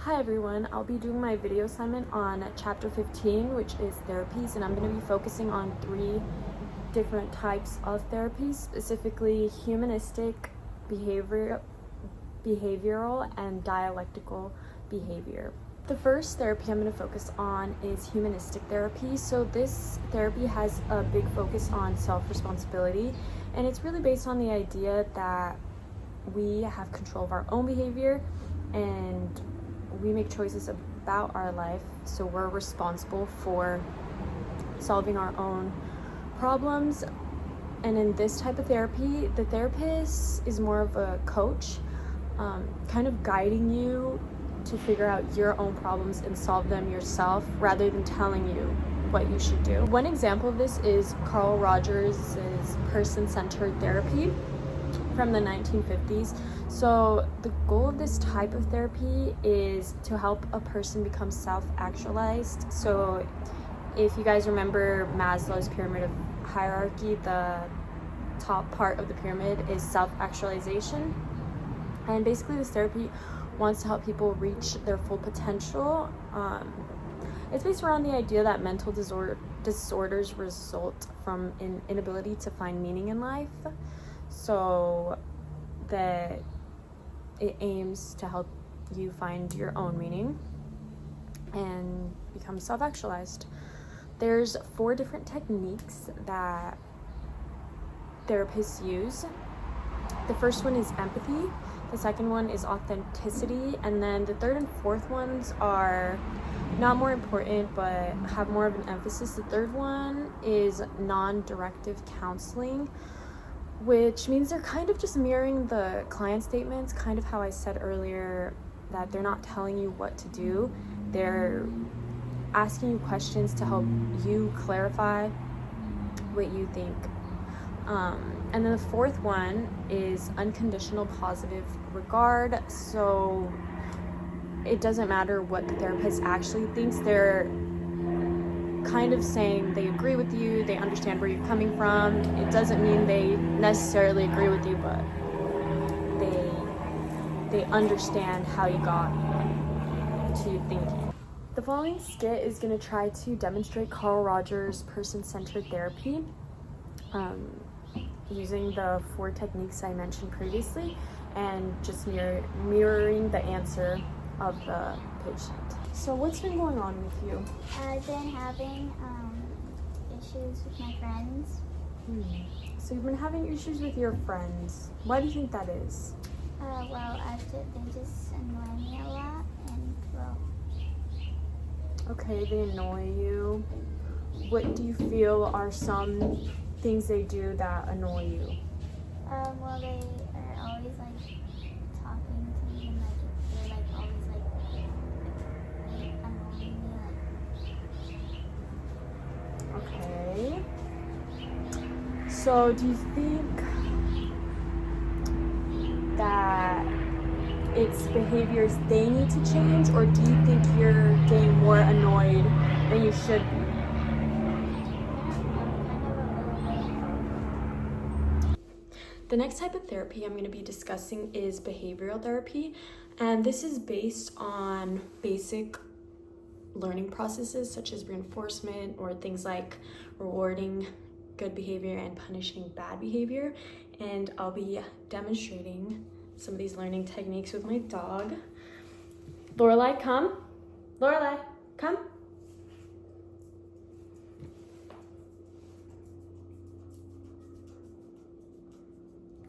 Hi everyone, I'll be doing my video assignment on chapter 15, which is therapies, and I'm going to be focusing on 3 different types of therapies, specifically humanistic, behavioral, and dialectical behavior. The first therapy I'm going to focus on is humanistic therapy. So this therapy has a big focus on self-responsibility, and it's really based on the idea that we have control of our own behavior and we make choices about our life, so we're responsible for solving our own problems. And in this type of therapy, the therapist is more of a coach, kind of guiding you to figure out your own problems and solve them yourself rather than telling you what you should do. One example of this is Carl Rogers' person-centered therapy from the 1950s. So the goal of this type of therapy is to help a person become self-actualized. So if you guys remember Maslow's pyramid of hierarchy, the top part of the pyramid is self-actualization. And basically this therapy wants to help people reach their full potential. It's based around the idea that mental disorders result from an inability to find meaning in life. So that it aims to help you find your own meaning and become self-actualized. There's 4 different techniques that therapists use. The first one is empathy, the second one is authenticity, and then the third and fourth ones are not more important but have more of an emphasis. The third one is non-directive counseling, which means they're kind of just mirroring the client statements, kind of how I said earlier that they're not telling you what to do. They're asking you questions to help you clarify what you think. And then the fourth one is unconditional positive regard. So it doesn't matter what the therapist actually thinks. They're kind of saying they agree with you, they understand where you're coming from. It doesn't mean they necessarily agree with you, but they understand how you got to thinking. The following skit is going to try to demonstrate Carl Rogers' person-centered therapy using the 4 techniques I mentioned previously and just mirroring the answer of the patient. So what's been going on with you? I've been having issues with my friends. So you've been having issues with your friends. Why do you think that is? They just annoy me a lot, and Okay, they annoy you. What do you feel are some things they do that annoy you? they are always talking to me, and they're always annoying me. Okay. So do you think that it's behaviors they need to change, or do you think you're getting more annoyed than you should be? The next type of therapy I'm going to be discussing is behavioral therapy, and this is based on basic learning processes such as reinforcement, or things like rewarding good behavior and punishing bad behavior. And I'll be demonstrating some of these learning techniques with my dog. Lorelai, come. Lorelai, come.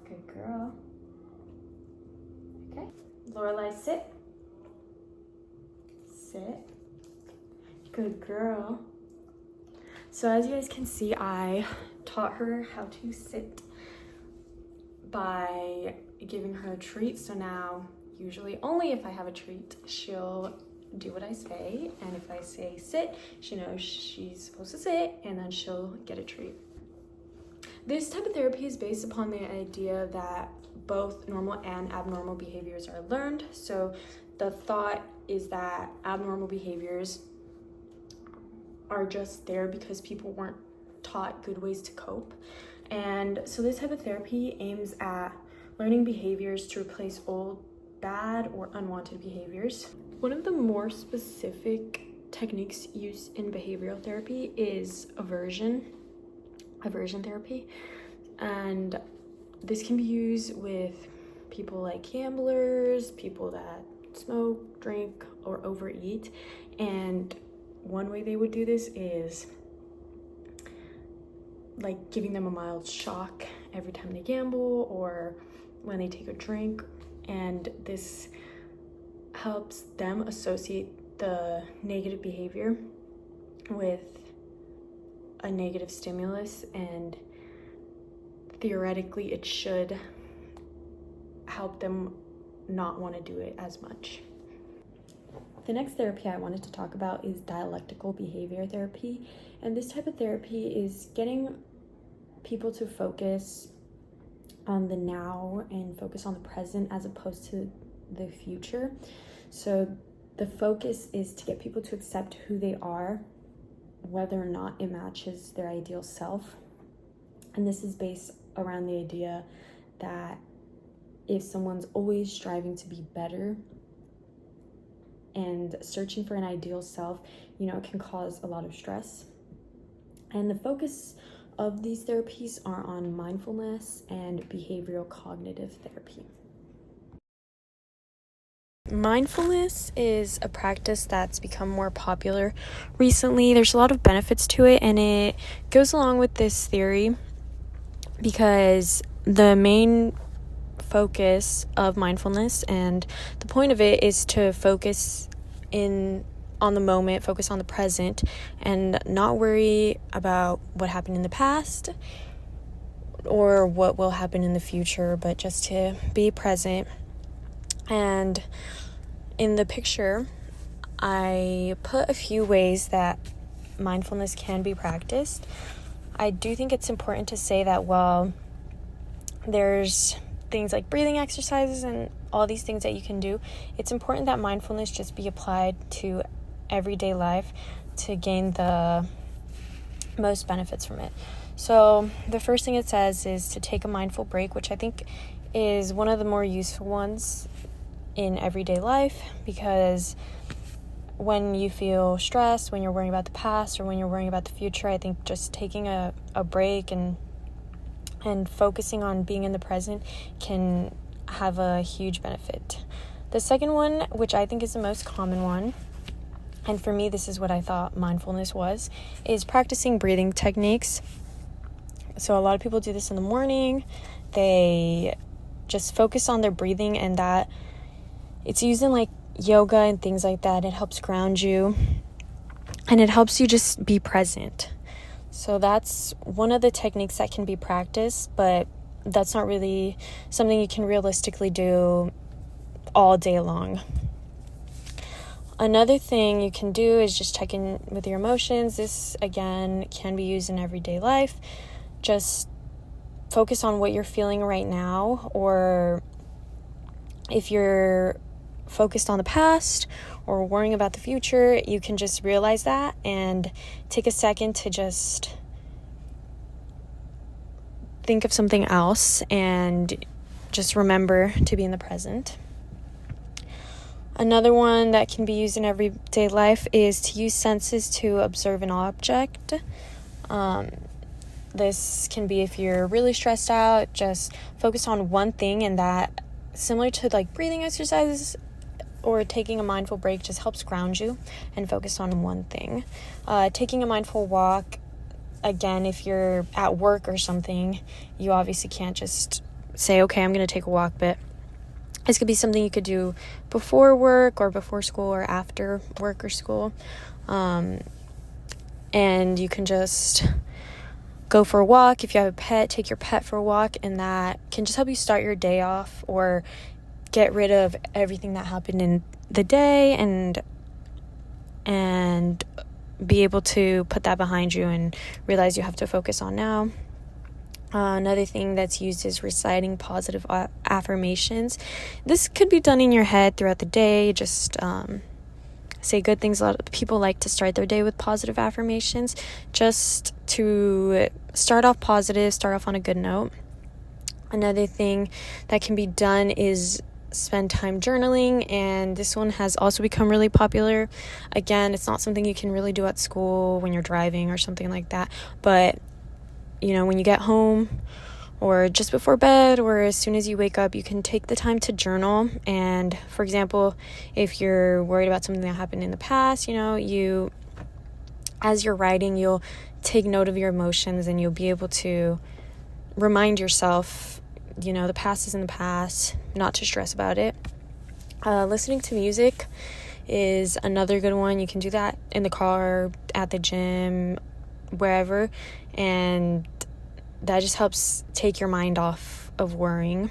Good girl. Okay. Lorelai, sit. Sit. Good girl. So as you guys can see, I taught her how to sit by giving her a treat. So now, usually only if I have a treat, she'll do what I say. And if I say sit, she knows she's supposed to sit, and then she'll get a treat. This type of therapy is based upon the idea that both normal and abnormal behaviors are learned. So the thought is that abnormal behaviors are just there because people weren't taught good ways to cope. And so this type of therapy aims at learning behaviors to replace old bad or unwanted behaviors. One of the more specific techniques used in behavioral therapy is aversion therapy, and this can be used with people like gamblers, people that smoke, drink, or overeat. And one way they would do this is like giving them a mild shock every time they gamble or when they take a drink, and this helps them associate the negative behavior with a negative stimulus, and theoretically it should help them not want to do it as much. The next therapy I wanted to talk about is dialectical behavior therapy, and this type of therapy is getting people to focus on the now and focus on the present as opposed to the future. So the focus is to get people to accept who they are, whether or not it matches their ideal self. And this is based around the idea that if someone's always striving to be better and searching for an ideal self, it can cause a lot of stress. And the focus of these therapies are on mindfulness and behavioral cognitive therapy. Mindfulness is a practice that's become more popular recently. There's a lot of benefits to it, and it goes along with this theory because the main focus of mindfulness and the point of it is to focus on the moment, focus on the present, and not worry about what happened in the past or what will happen in the future, but just to be present. And in the picture, I put a few ways that mindfulness can be practiced. I do think it's important to say that while there's things like breathing exercises and all these things that you can do, it's important that mindfulness just be applied to everyday life to gain the most benefits from it. So the first thing it says is to take a mindful break, which I think is one of the more useful ones in everyday life, because when you feel stressed, when you're worrying about the past or when you're worrying about the future, I think just taking a break and focusing on being in the present can have a huge benefit. The second one, which I think is the most common one, and for me this is what I thought mindfulness was, is practicing breathing techniques. So a lot of people do this in the morning. They just focus on their breathing, and that it's used in like yoga and things like that. It helps ground you and it helps you just be present. So that's one of the techniques that can be practiced, but that's not really something you can realistically do all day long. Another thing you can do is just check in with your emotions. This, again, can be used in everyday life. Just focus on what you're feeling right now, or if you're focused on the past or worrying about the future, you can just realize that and take a second to just think of something else and just remember to be in the present. Another one that can be used in everyday life is to use senses to observe an object. This can be if you're really stressed out, just focus on one thing, and that, similar to like breathing exercises or taking a mindful break, just helps ground you and focus on one thing. Taking a mindful walk, again, if you're at work or something, you obviously can't just say, okay, I'm going to take a walk, but this could be something you could do before work or before school or after work or school. And you can just go for a walk. If you have a pet, take your pet for a walk, and that can just help you start your day off or get rid of everything that happened in the day and be able to put that behind you and realize you have to focus on now. Another thing that's used is reciting positive affirmations. This could be done in your head throughout the day. Just say good things. A lot of people like to start their day with positive affirmations just to start off positive, start off on a good note. Another thing that can be done is spend time journaling, and this one has also become really popular. Again, it's not something you can really do at school when you're driving or something like that, but when you get home or just before bed or as soon as you wake up, you can take the time to journal. And for example, if you're worried about something that happened in the past, as you're writing, you'll take note of your emotions and you'll be able to remind yourself, the past is in the past, not to stress about it. Listening to music is another good one. You can do that in the car, at the gym, wherever, and that just helps take your mind off of worrying.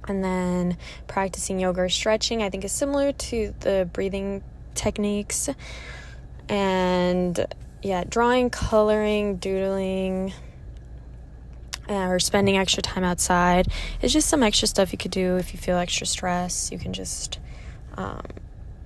And then practicing yoga or stretching, I think, is similar to the breathing techniques. And drawing, coloring, doodling, or spending extra time outside is just some extra stuff you could do if you feel extra stress. You can just